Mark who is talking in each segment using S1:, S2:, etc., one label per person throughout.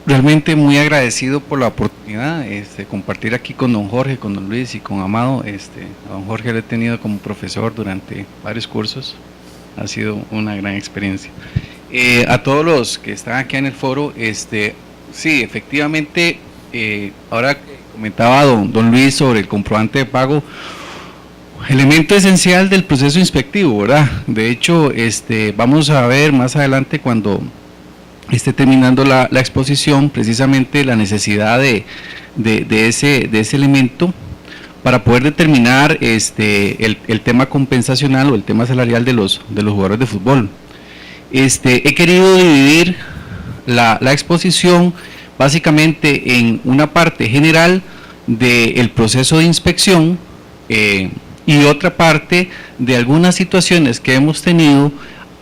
S1: Realmente muy agradecido por la oportunidad de compartir aquí con don Jorge, con don Luis y con Amado. A don Jorge lo he tenido como profesor durante varios cursos, ha sido una gran experiencia. A todos los que están aquí en el foro, sí, efectivamente, ahora que comentaba don Luis sobre el comprobante de pago, elemento esencial del proceso inspectivo, ¿verdad? De hecho, vamos a ver más adelante cuando esté terminando la exposición, precisamente la necesidad de ese elemento para poder determinar el tema compensacional o el tema salarial de los jugadores de fútbol. He querido dividir la exposición básicamente en una parte general del proceso de inspección y otra parte de algunas situaciones que hemos tenido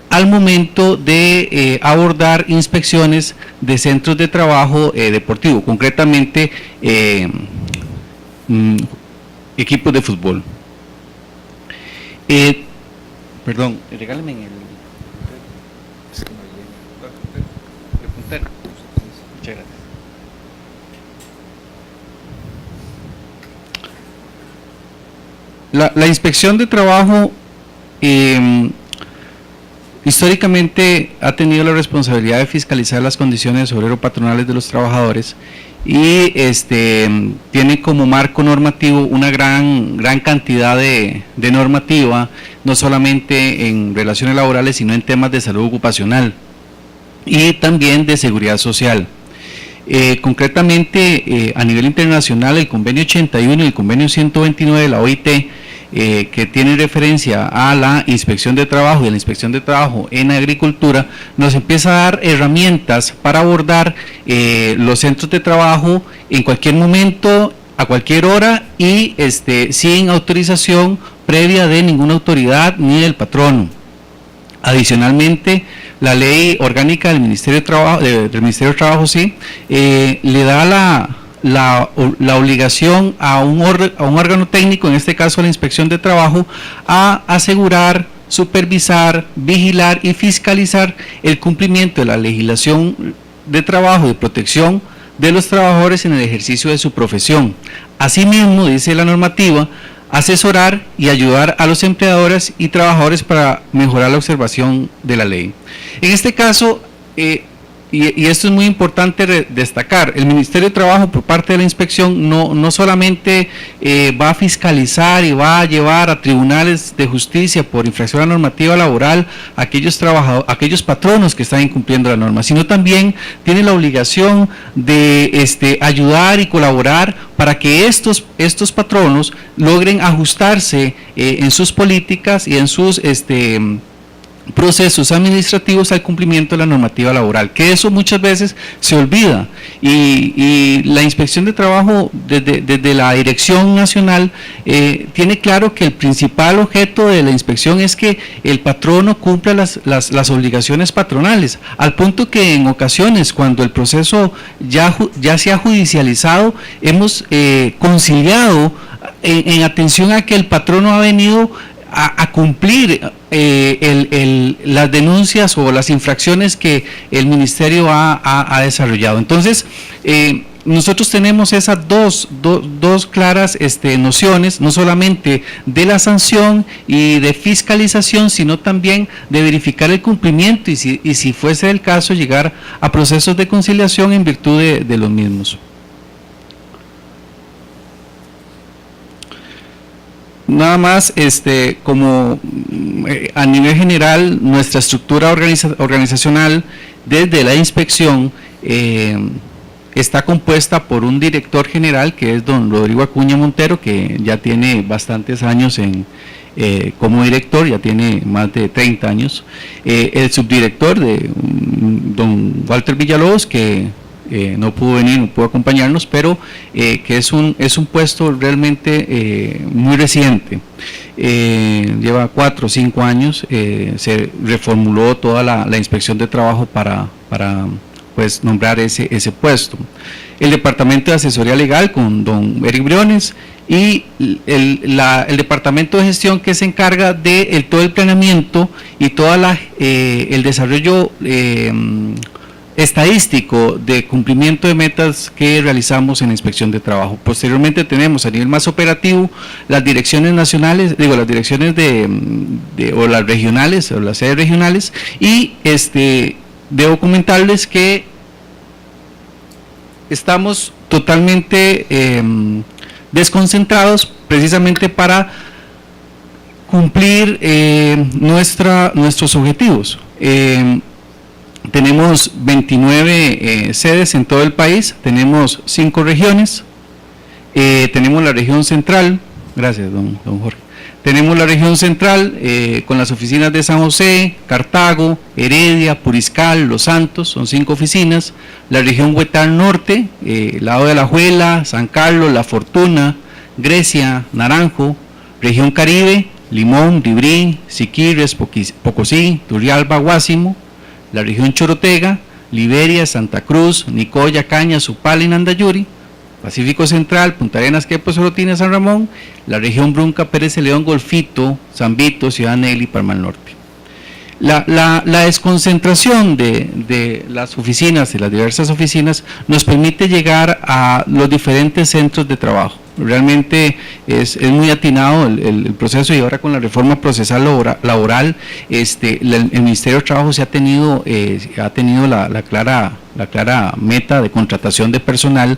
S1: al momento de abordar inspecciones de centros de trabajo deportivo, concretamente equipos de fútbol. Perdón, regálame el... Muchas gracias. La inspección de trabajo históricamente ha tenido la responsabilidad de fiscalizar las condiciones obrero-patronales de los trabajadores y tiene como marco normativo una gran cantidad de normativa, no solamente en relaciones laborales, sino en temas de salud ocupacional y también de seguridad social. Concretamente, a nivel internacional, el convenio 81 y el convenio 129 de la OIT, que tienen referencia a la inspección de trabajo y a la inspección de trabajo en agricultura, nos empieza a dar herramientas para abordar los centros de trabajo en cualquier momento, a cualquier hora y sin autorización previa de ninguna autoridad ni del patrono. Adicionalmente, la ley orgánica del Ministerio de Trabajo, sí, le da la obligación a un órgano técnico, en este caso la Inspección de Trabajo, a asegurar, supervisar, vigilar y fiscalizar el cumplimiento de la legislación de trabajo de protección de los trabajadores en el ejercicio de su profesión. Asimismo, dice la normativa, asesorar y ayudar a los empleadores y trabajadores para mejorar la observación de la ley. En este caso, y esto es muy importante destacar, el Ministerio de Trabajo por parte de la inspección no solamente va a fiscalizar y va a llevar a tribunales de justicia por infracción a la normativa laboral a aquellos patronos que están incumpliendo la norma, sino también tiene la obligación de ayudar y colaborar para que estos patronos logren ajustarse en sus políticas y en sus procesos administrativos al cumplimiento de la normativa laboral, que eso muchas veces se olvida y la inspección de trabajo desde la Dirección Nacional tiene claro que el principal objeto de la inspección es que el patrono cumpla las obligaciones patronales, al punto que en ocasiones cuando el proceso ya se ha judicializado, hemos conciliado en atención a que el patrono ha venido a cumplir las denuncias o las infracciones que el Ministerio ha desarrollado. Entonces, nosotros tenemos esas dos claras nociones, no solamente de la sanción y de fiscalización, sino también de verificar el cumplimiento y si fuese el caso, llegar a procesos de conciliación en virtud de los mismos. Nada más, como a nivel general, nuestra estructura organizacional desde la inspección está compuesta por un director general que es don Rodrigo Acuña Montero, que ya tiene bastantes años como director, ya tiene más de 30 años, el subdirector de don Walter Villalobos, que no pudo venir, no pudo acompañarnos, pero que es un puesto realmente muy reciente, lleva 4 o 5 años, se reformuló toda la inspección de trabajo para pues nombrar ese puesto. El departamento de asesoría legal con don Eric Briones y el departamento de gestión que se encarga de todo el planeamiento y toda el desarrollo estadístico de cumplimiento de metas que realizamos en la inspección de trabajo. Posteriormente tenemos a nivel más operativo las direcciones nacionales, las direcciones o las regionales o las sedes regionales, y debo comentarles que estamos totalmente desconcentrados precisamente para cumplir nuestros objetivos. Tenemos 29 sedes en todo el país, tenemos 5 regiones, tenemos la región central, gracias don Jorge, tenemos la región central con las oficinas de San José, Cartago, Heredia, Puriscal, Los Santos, son 5 oficinas, la región Huetar Norte, lado de Alajuela, San Carlos, La Fortuna, Grecia, Naranjo, región Caribe, Limón, Librí, Siquirres, Pocosí, Turrialba, Guásimo, la región Chorotega, Liberia, Santa Cruz, Nicoya, Cañas, Upala y Nandayuri, Pacífico Central, Punta Arenas, Quepos, Sorotina, San Ramón, la región Brunca, Pérez de León, Golfito, San Vito, Ciudad Nelly y Palma del Norte. La desconcentración de las oficinas, de las diversas oficinas, nos permite llegar a los diferentes centros de trabajo. Realmente es muy atinado el proceso, y ahora con la reforma procesal laboral, el Ministerio de Trabajo ha tenido la clara meta de contratación de personal,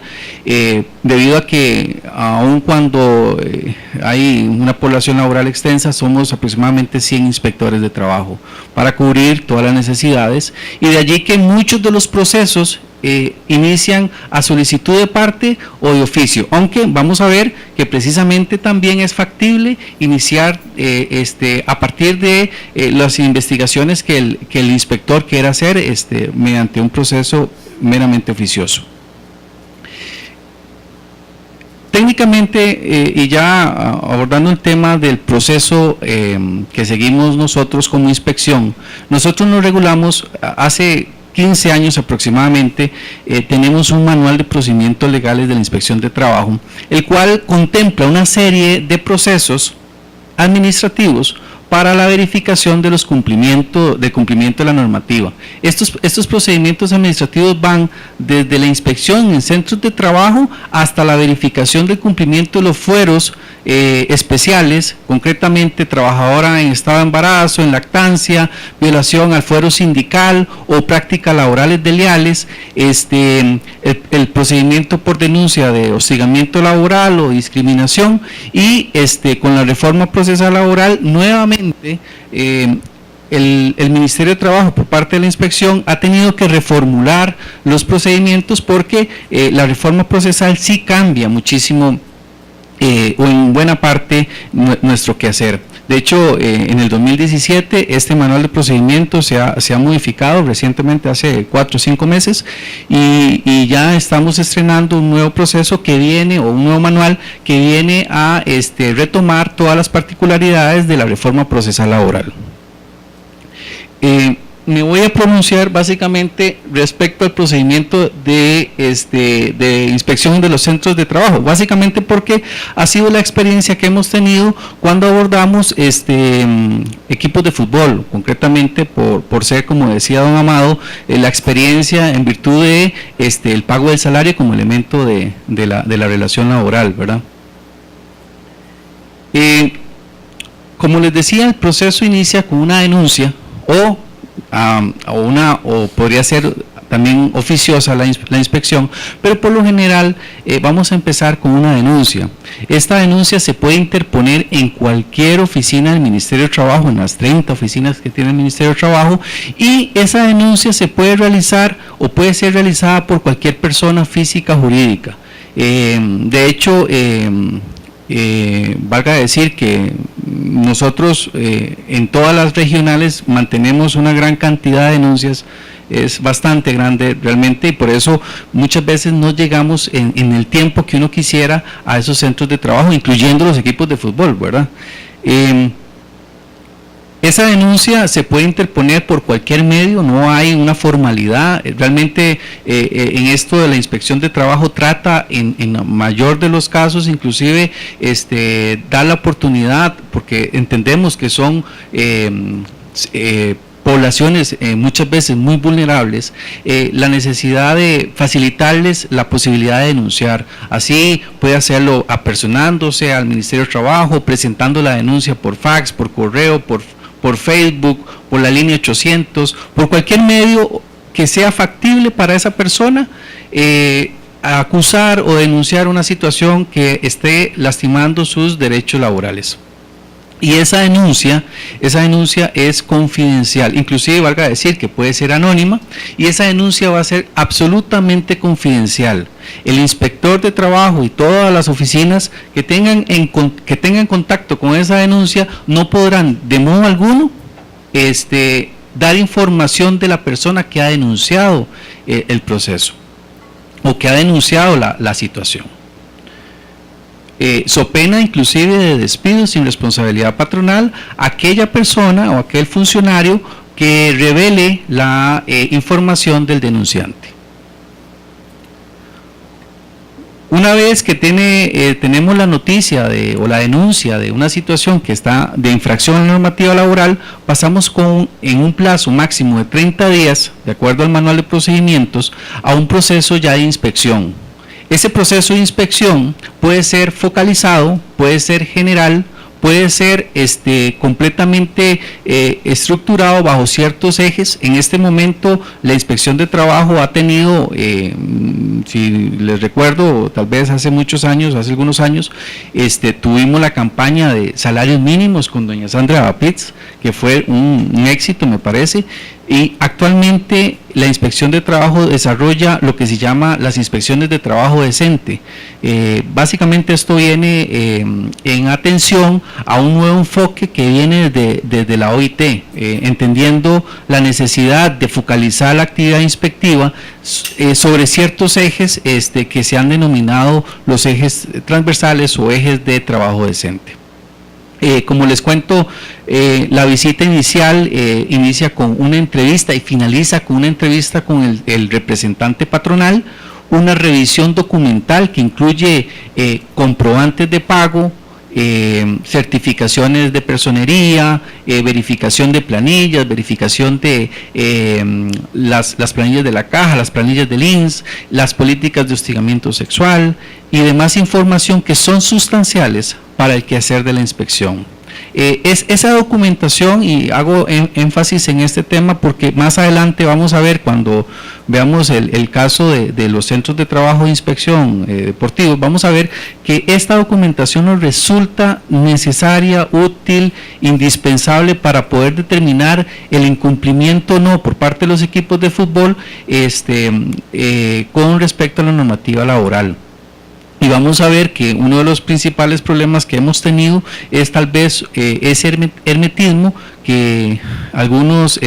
S1: debido a que aun cuando hay una población laboral extensa, somos aproximadamente 100 inspectores de trabajo para cubrir todas las necesidades, y de allí que muchos de los procesos inician a solicitud de parte o de oficio, aunque vamos a ver que precisamente también es factible iniciar a partir de las investigaciones que el inspector quiera hacer mediante un proceso meramente oficioso. Técnicamente, y ya abordando el tema del proceso que seguimos nosotros como inspección, nosotros nos regulamos hace 15 años aproximadamente. Tenemos un manual de procedimientos legales de la inspección de trabajo, el cual contempla una serie de procesos administrativos para la verificación de cumplimiento de la normativa. Estos procedimientos administrativos van desde la inspección en centros de trabajo hasta la verificación del cumplimiento de los fueros especiales, concretamente trabajadora en estado de embarazo, en lactancia, violación al fuero sindical o prácticas laborales desleales, el procedimiento por denuncia de hostigamiento laboral o discriminación, y con la reforma procesal laboral nuevamente el Ministerio de Trabajo, por parte de la inspección, ha tenido que reformular los procedimientos, porque la reforma procesal sí cambia muchísimo o en buena parte nuestro quehacer. De hecho, en el 2017 este manual de procedimientos se ha modificado recientemente, hace 4 o 5 meses, y ya estamos estrenando un nuevo proceso que viene, o un nuevo manual que viene a retomar todas las particularidades de la reforma procesal laboral. Me voy a pronunciar básicamente respecto al procedimiento de inspección de los centros de trabajo, básicamente porque ha sido la experiencia que hemos tenido cuando abordamos equipos de fútbol, concretamente por ser, como decía don Amado, la experiencia en virtud de el pago del salario como elemento de la relación laboral, ¿verdad? Como les decía, el proceso inicia con una denuncia o podría ser también oficiosa la inspección, pero por lo general vamos a empezar con una denuncia. Esta denuncia se puede interponer en cualquier oficina del Ministerio de Trabajo, en las 30 oficinas que tiene el Ministerio de Trabajo, y esa denuncia se puede realizar o puede ser realizada por cualquier persona física o jurídica. De hecho, valga decir que nosotros en todas las regionales mantenemos una gran cantidad de denuncias, es bastante grande realmente, y por eso muchas veces no llegamos en el tiempo que uno quisiera a esos centros de trabajo, incluyendo los equipos de fútbol, ¿verdad? Esa denuncia se puede interponer por cualquier medio, no hay una formalidad. Realmente en esto de la inspección de trabajo trata en la mayor de los casos, inclusive dar la oportunidad, porque entendemos que son poblaciones muchas veces muy vulnerables, la necesidad de facilitarles la posibilidad de denunciar. Así puede hacerlo apersonándose al Ministerio de Trabajo, presentando la denuncia por fax, por correo, por Facebook, por la línea 800, por cualquier medio que sea factible para esa persona, acusar o denunciar una situación que esté lastimando sus derechos laborales. Y esa denuncia es confidencial, inclusive valga decir que puede ser anónima, y esa denuncia va a ser absolutamente confidencial. El inspector de trabajo y todas las oficinas que tengan contacto con esa denuncia no podrán de modo alguno dar información de la persona que ha denunciado el proceso o que ha denunciado la situación. So pena inclusive de despido sin responsabilidad patronal aquella persona o aquel funcionario que revele la información del denunciante. Una vez que tenemos la noticia o la denuncia de una situación que está de infracción a la normativa laboral, pasamos en un plazo máximo de 30 días, de acuerdo al manual de procedimientos, a un proceso ya de inspección. Ese proceso de inspección puede ser focalizado, puede ser general, puede ser completamente estructurado bajo ciertos ejes. En este momento la Inspección de Trabajo ha tenido, si les recuerdo, tal vez hace algunos años, tuvimos la campaña de salarios mínimos con doña Sandra Bapitz, que fue un éxito, me parece. Y actualmente la Inspección de Trabajo desarrolla lo que se llama las inspecciones de trabajo decente. Básicamente esto viene en atención a un nuevo enfoque que viene desde la OIT, entendiendo la necesidad de focalizar la actividad inspectiva sobre ciertos ejes que se han denominado los ejes transversales o ejes de trabajo decente. Como les cuento, la visita inicial inicia con una entrevista y finaliza con una entrevista con el representante patronal, una revisión documental que incluye comprobantes de pago, certificaciones de personería, verificación de planillas, verificación de las planillas de la caja, las planillas del INSS, las políticas de hostigamiento sexual y demás información que son sustanciales para el quehacer de la inspección. Es esa documentación, y hago énfasis en este tema porque más adelante vamos a ver, cuando veamos el caso de los centros de trabajo de inspección deportivos, vamos a ver que esta documentación nos resulta necesaria, útil, indispensable para poder determinar el incumplimiento o no por parte de los equipos de fútbol con respecto a la normativa laboral. Y vamos a ver que uno de los principales problemas que hemos tenido es tal vez ese hermetismo que algunos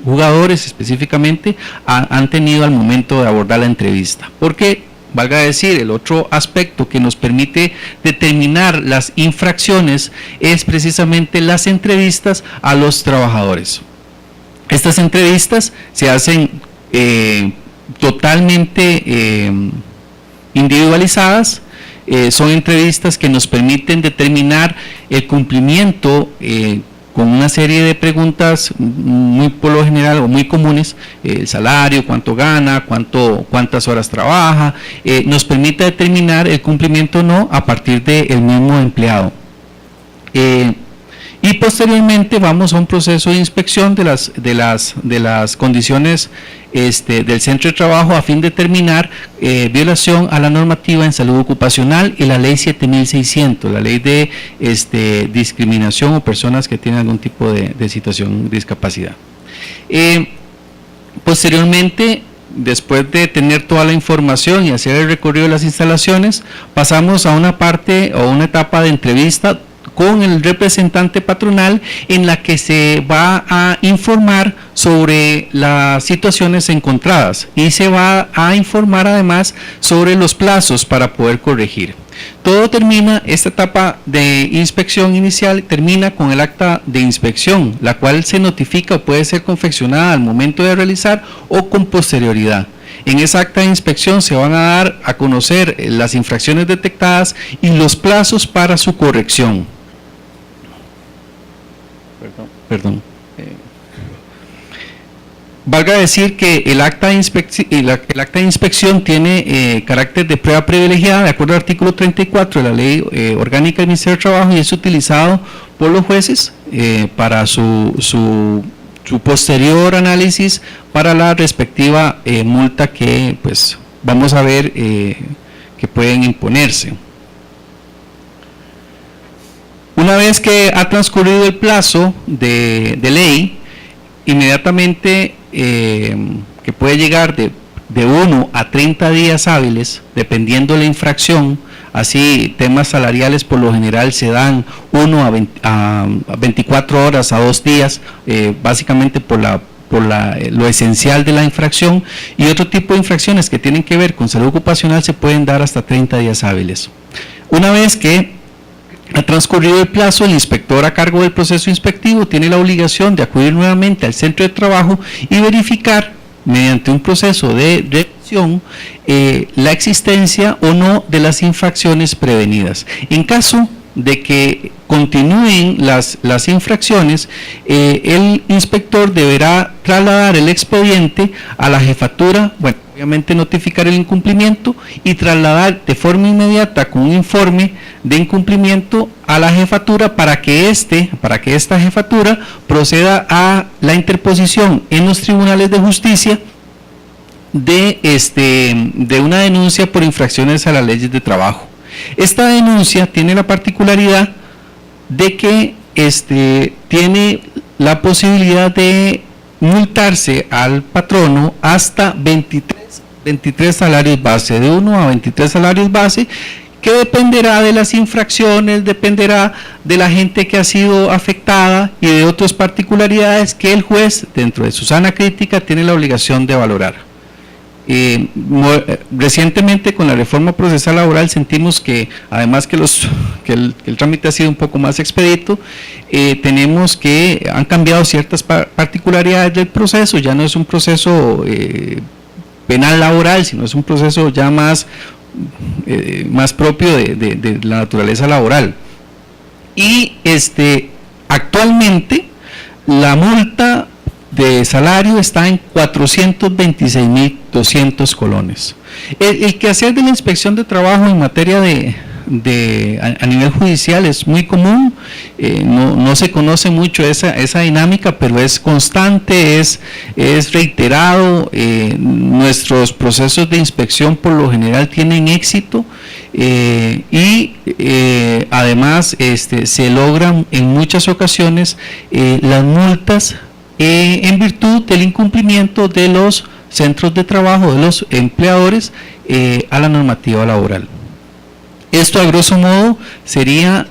S1: jugadores específicamente han tenido al momento de abordar la entrevista. Porque, valga decir, el otro aspecto que nos permite determinar las infracciones es precisamente las entrevistas a los trabajadores. Estas entrevistas se hacen totalmente individualizadas, son entrevistas que nos permiten determinar el cumplimiento con una serie de preguntas muy por lo general o muy comunes, el salario, cuánto gana, cuántas horas trabaja, nos permite determinar el cumplimiento o no a partir del mismo empleado. Y posteriormente vamos a un proceso de inspección de las condiciones del centro de trabajo a fin de determinar violación a la normativa en salud ocupacional y la ley 7600, la ley de discriminación o personas que tienen algún tipo de situación de discapacidad. Posteriormente, después de tener toda la información y hacer el recorrido de las instalaciones, pasamos a una parte o una etapa de entrevista con el representante patronal en la que se va a informar sobre las situaciones encontradas y se va a informar además sobre los plazos para poder corregir. Todo termina, esta etapa de inspección inicial termina con el acta de inspección, la cual se notifica o puede ser confeccionada al momento de realizar o con posterioridad. En esa acta de inspección se van a dar a conocer las infracciones detectadas y los plazos para su corrección. Perdón. Valga decir que el acta de inspección tiene carácter de prueba privilegiada de acuerdo al artículo 34 de la Ley Orgánica del Ministerio de Trabajo, y es utilizado por los jueces para su posterior análisis para la respectiva multa que pues vamos a ver que pueden imponerse. Una vez que ha transcurrido el plazo de ley, inmediatamente que puede llegar de 1 a 30 días hábiles, dependiendo de la infracción. Así, temas salariales por lo general se dan 1 a 24 horas a 2 días, básicamente por lo esencial de la infracción, y otro tipo de infracciones que tienen que ver con salud ocupacional se pueden dar hasta 30 días hábiles. Una vez que ha transcurrido el plazo, el inspector a cargo del proceso inspectivo tiene la obligación de acudir nuevamente al centro de trabajo y verificar, mediante un proceso de revisión, la existencia o no de las infracciones prevenidas. En caso de que continúen las infracciones, el inspector deberá trasladar el expediente a la jefatura, bueno, obviamente notificar el incumplimiento y trasladar de forma inmediata con un informe de incumplimiento a la jefatura para que esta jefatura proceda a la interposición en los tribunales de justicia de una denuncia por infracciones a las leyes de trabajo. Esta denuncia tiene la particularidad de que tiene la posibilidad de multarse al patrono hasta 23 salarios base, de 1 a 23 salarios base, que dependerá de las infracciones, dependerá de la gente que ha sido afectada y de otras particularidades que el juez, dentro de su sana crítica, tiene la obligación de valorar. Recientemente, con la reforma procesal laboral, sentimos que además que el trámite ha sido un poco más expedito, tenemos que han cambiado ciertas particularidades del proceso. Ya no es un proceso penal laboral, sino es un proceso ya más propio de la naturaleza laboral. Y actualmente la multa de salario está en 426.200 colones. El quehacer de la inspección de trabajo en materia a nivel judicial es muy común, no se conoce mucho esa dinámica, pero es constante, es reiterado. Nuestros procesos de inspección por lo general tienen éxito, y además se logran en muchas ocasiones las multas en virtud del incumplimiento de los centros de trabajo, de los empleadores, a la normativa laboral. Esto, a grosso modo, sería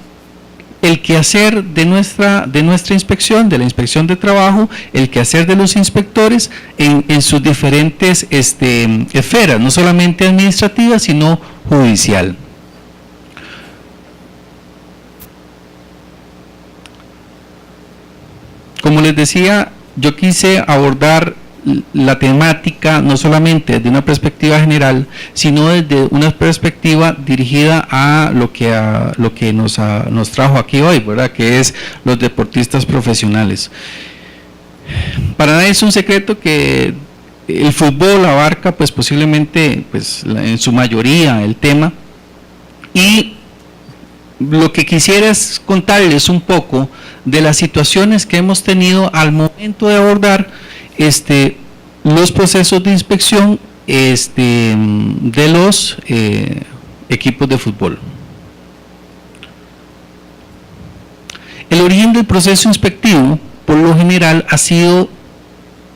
S1: el quehacer de nuestra inspección, de la inspección de trabajo, el quehacer de los inspectores en sus diferentes esferas, no solamente administrativas, sino judicial. Como les decía, yo quise abordar la temática no solamente desde una perspectiva general, sino desde una perspectiva dirigida a lo que nos trajo aquí hoy, ¿verdad?, que es los deportistas profesionales. Para nadie es un secreto que el fútbol abarca pues posiblemente en su mayoría el tema, y lo que quisiera es contarles un poco de las situaciones que hemos tenido al momento de abordar los procesos de inspección de los equipos de fútbol. El origen del proceso inspectivo, por lo general, ha sido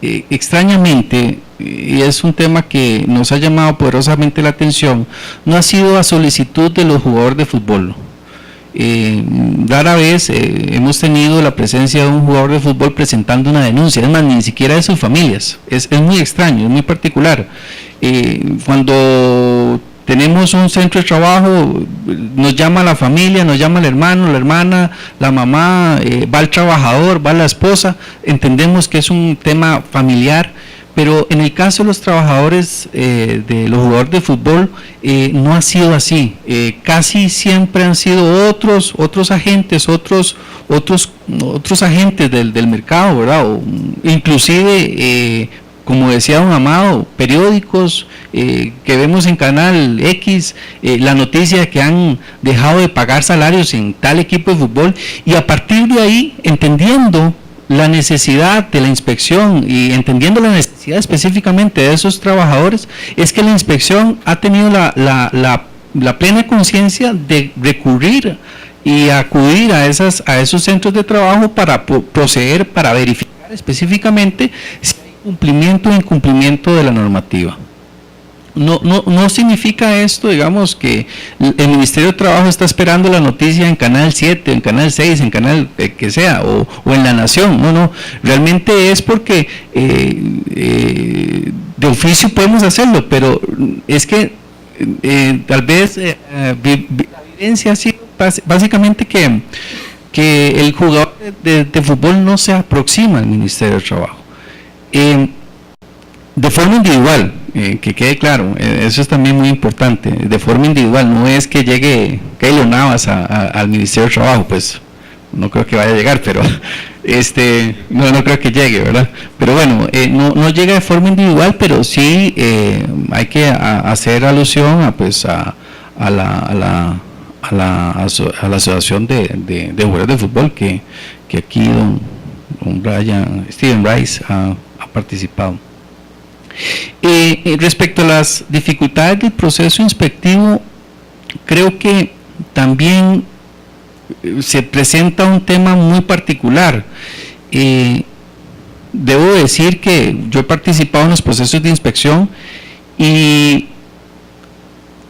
S1: extrañamente, y es un tema que nos ha llamado poderosamente la atención, no ha sido a solicitud de los jugadores de fútbol. Rara vez hemos tenido la presencia de un jugador de fútbol presentando una denuncia, es más, ni siquiera de sus familias. Es muy extraño, es muy particular. Cuando tenemos un centro de trabajo, nos llama la familia, nos llama el hermano, la hermana, la mamá, va el trabajador, va la esposa, entendemos que es un tema familiar. Pero en el caso de los trabajadores, de los jugadores de fútbol, no ha sido así. Casi siempre han sido otros agentes, otros agentes del mercado, ¿verdad? O inclusive como decía don Amado, periódicos que vemos en Canal X, la noticia de que han dejado de pagar salarios en tal equipo de fútbol, y a partir de ahí, entendiendo la necesidad de la inspección y entendiendo la necesidad específicamente de esos trabajadores, es que la inspección ha tenido la plena conciencia de recurrir y acudir a esos centros de trabajo para proceder, para verificar específicamente si hay cumplimiento o incumplimiento de la normativa. No significa esto, digamos, que el Ministerio de Trabajo está esperando la noticia en Canal 7, en Canal 6, en Canal que sea, o en La Nación. No, realmente es porque de oficio podemos hacerlo, pero es que tal vez la evidencia ha sido básicamente que el jugador de fútbol no se aproxima al Ministerio de Trabajo. De forma individual, que quede claro, eso es también muy importante, de forma individual, no es que llegue Keylor Navas al Ministerio de Trabajo, pues no creo que vaya a llegar, pero no creo que llegue, ¿verdad? Pero bueno, no llega de forma individual, pero sí hay que hacer alusión a la asociación de jugadores de fútbol que aquí don Steven Rice ha participado. Respecto a las dificultades del proceso inspectivo, creo que también se presenta un tema muy particular. Debo decir que yo he participado en los procesos de inspección y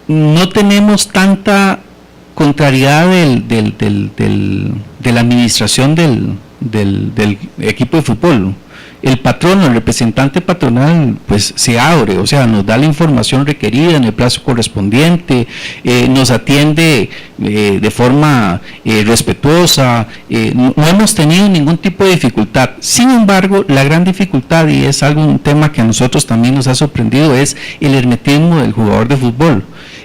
S1: no tenemos tanta contrariedad de la administración del equipo de fútbol. El patrono, el representante patronal, pues se abre, o sea, nos da la información requerida en el plazo correspondiente, nos atiende de forma respetuosa, no hemos tenido ningún tipo de dificultad. Sin embargo, la gran dificultad, y es un tema que a nosotros también nos ha sorprendido, es el hermetismo del jugador de fútbol,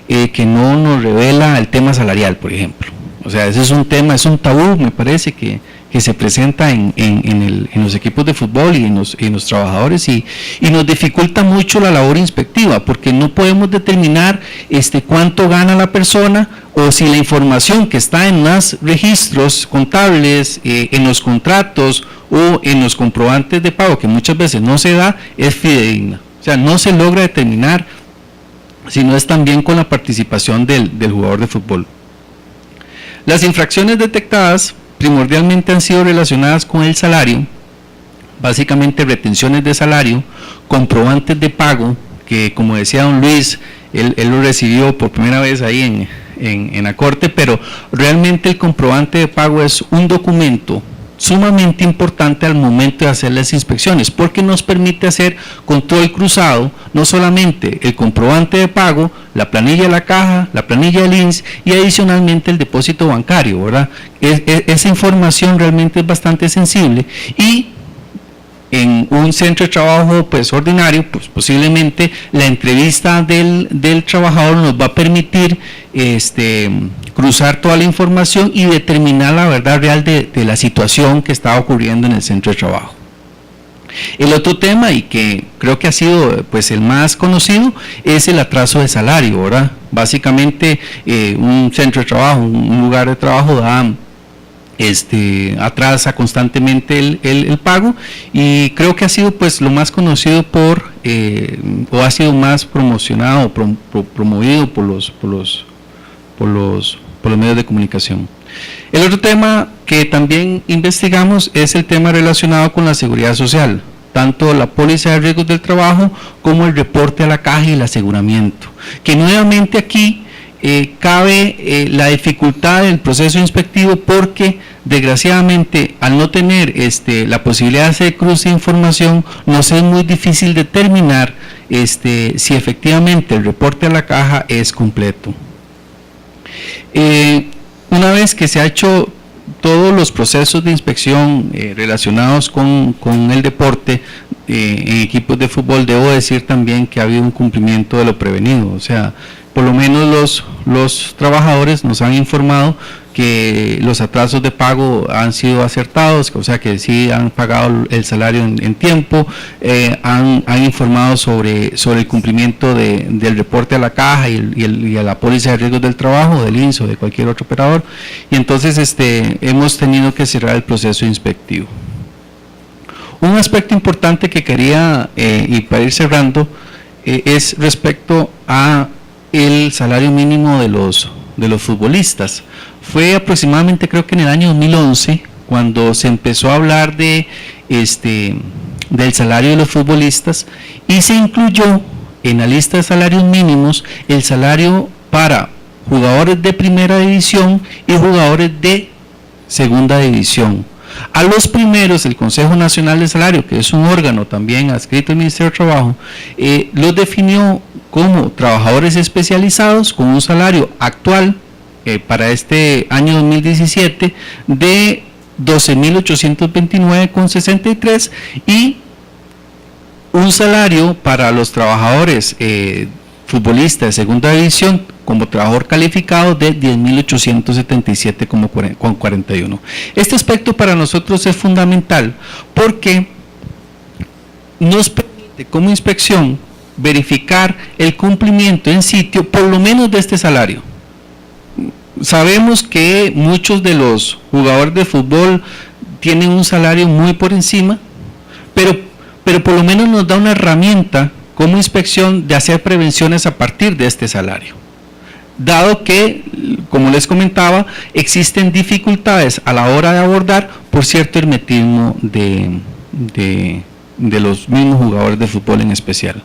S1: que no nos revela el tema salarial, por ejemplo. O sea, ese es un tema, es un tabú, me parece, que se presenta en los equipos de fútbol y en los trabajadores, y nos dificulta mucho la labor inspectiva, porque no podemos determinar cuánto gana la persona, o si la información que está en los registros contables, en los contratos o en los comprobantes de pago, que muchas veces no se da, es fidedigna. O sea, no se logra determinar si no es también con la participación del jugador de fútbol. Las infracciones detectadas primordialmente han sido relacionadas con el salario, básicamente retenciones de salario, comprobantes de pago, que como decía don Luis, él lo recibió por primera vez ahí en la corte, pero realmente el comprobante de pago es un documento sumamente importante al momento de hacer las inspecciones, porque nos permite hacer control cruzado, no solamente el comprobante de pago, la planilla de la caja, la planilla del INSS y adicionalmente el depósito bancario, ¿verdad? Esa información realmente es bastante sensible, y en un centro de trabajo pues ordinario, pues posiblemente la entrevista del trabajador nos va a permitir cruzar toda la información y determinar la verdad real de la situación que está ocurriendo en el centro de trabajo. El otro tema, y que creo que ha sido pues el más conocido, es el atraso de salario, ¿verdad? Básicamente un centro de trabajo, un lugar de trabajo atrasa constantemente el pago, y creo que ha sido pues lo más conocido o ha sido más promocionado, promovido por los medios de comunicación. El otro tema que también investigamos es el tema relacionado con la seguridad social, tanto la póliza de riesgos del trabajo como el reporte a la caja y el aseguramiento, que nuevamente aquí cabe la dificultad del proceso inspectivo, porque desgraciadamente al no tener la posibilidad de hacer cruce de información, nos es muy difícil determinar si efectivamente el reporte a la caja es completo. Una vez que se ha hecho todos los procesos de inspección relacionados con el deporte en equipos de fútbol, debo decir también que ha habido un cumplimiento de lo prevenido. O sea, por lo menos los trabajadores nos han informado que los atrasos de pago han sido acertados, o sea que sí han pagado el salario en tiempo, han informado sobre el cumplimiento del reporte a la caja y a la póliza de riesgos del trabajo, del INSS o de cualquier otro operador, y entonces hemos tenido que cerrar el proceso inspectivo. Un aspecto importante que quería, y para ir cerrando, es respecto a el salario mínimo de los futbolistas. Fue aproximadamente, creo que en el año 2011, cuando se empezó a hablar del salario de los futbolistas y se incluyó en la lista de salarios mínimos el salario para jugadores de primera división y jugadores de segunda división. A los primeros, el Consejo Nacional de Salario, que es un órgano también adscrito al Ministerio de Trabajo, los definió como trabajadores especializados con un salario actual para este año 2017 de 12.829,63 y un salario para los trabajadores futbolistas de segunda división como trabajador calificado de 10.877,41. Este aspecto para nosotros es fundamental porque nos permite como inspección verificar el cumplimiento en sitio por lo menos de este salario. Sabemos que muchos de los jugadores de fútbol tienen un salario muy por encima, pero por lo menos nos da una herramienta como inspección de hacer prevenciones a partir de este salario. Dado que, como les comentaba, existen dificultades a la hora de abordar por cierto hermetismo de los mismos jugadores de fútbol en especial.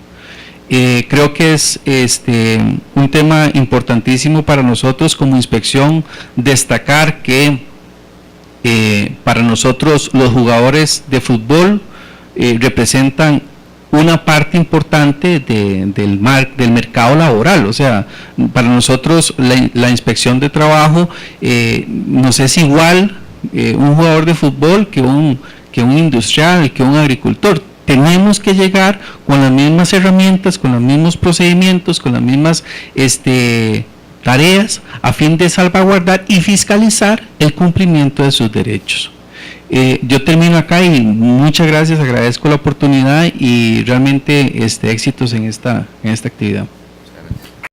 S1: Creo que es un tema importantísimo para nosotros como inspección destacar que para nosotros los jugadores de fútbol representan una parte importante del mercado laboral, o sea, para nosotros la inspección de trabajo nos es igual un jugador de fútbol que un industrial, que un agricultor. Tenemos que llegar con las mismas herramientas, con los mismos procedimientos, con las mismas tareas a fin de salvaguardar y fiscalizar el cumplimiento de sus derechos. Yo termino acá y muchas gracias, agradezco la oportunidad y realmente éxitos en esta actividad.